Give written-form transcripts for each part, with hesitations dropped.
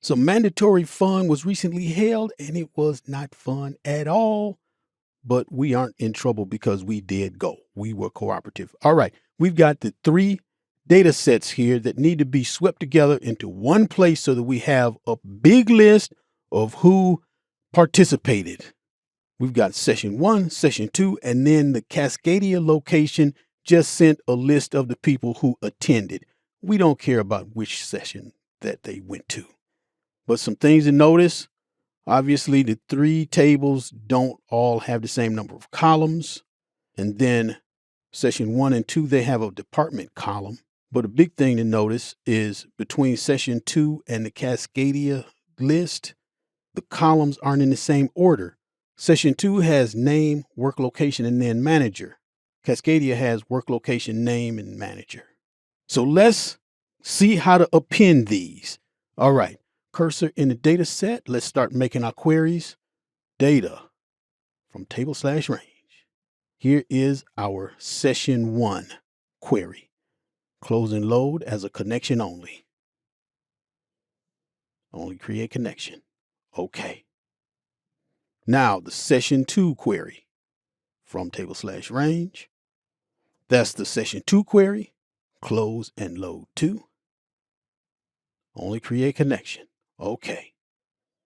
Some mandatory fun was recently held, and it was not fun at all. But we aren't in trouble because we did go. We were cooperative. All right. We've got the 3 data sets here that need to be swept together into one place so that we have a big list of who participated. We've got session 1, session 2, and then the Cascadia location just sent a list of the people who attended. We don't care about which session that they went to. But some things to notice. Obviously, the 3 tables don't all have the same number of columns. And then session 1 and 2, they have a department column. But a big thing to notice is between session 2 and the Cascadia list, the columns aren't in the same order. Session 2 has name, work location, and then manager. Cascadia has work location, name, and manager. So let's see how to append these. All right. Cursor in the data set. Let's start making our queries. Data from table/range. Here is our session 1 query. Close and load as a connection only. Only create connection. Okay. Now the session 2 query from table/range. That's the session 2 query. Close and load to. Only create connection. Okay.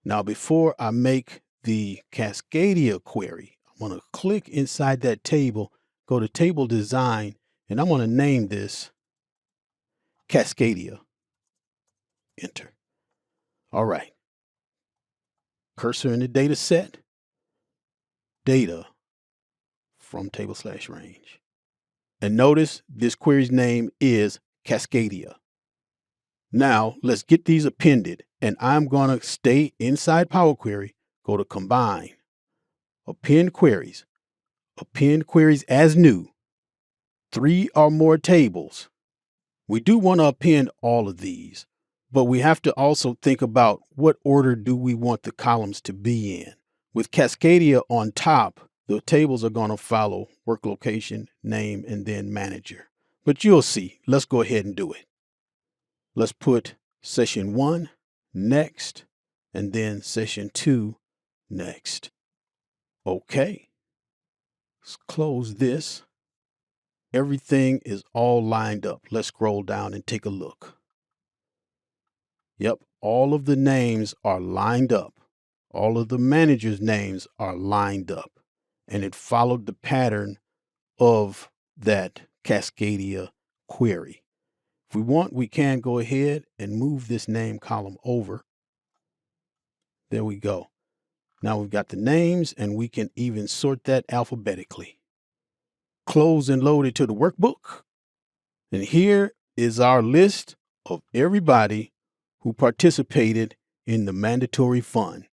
Now, before I make the Cascadia query, I'm going to click inside that table, go to table design, and I'm going to name this Cascadia. Enter. All right. Cursor in the data set. Data from table/range. And notice this query's name is Cascadia. Now, let's get these appended. And I'm going to stay inside Power Query, go to Combine, Append Queries as new, 3 or more tables. We do want to append all of these, but we have to also think about what order do we want the columns to be in. With Cascadia on top, the tables are going to follow work location, name, and then manager. But you'll see. Let's go ahead and do it. Let's put session 1 next, and then session 2 next. Okay. Let's close this. Everything is all lined up. Let's scroll down and take a look. Yep, all of the names are lined up. All of the managers' names are lined up. And it followed the pattern of that Cascadia query. If we want, we can go ahead and move this name column over. There we go. Now we've got the names, and we can even sort that alphabetically. Close and load it to the workbook. And here is our list of everybody who participated in the mandatory fun.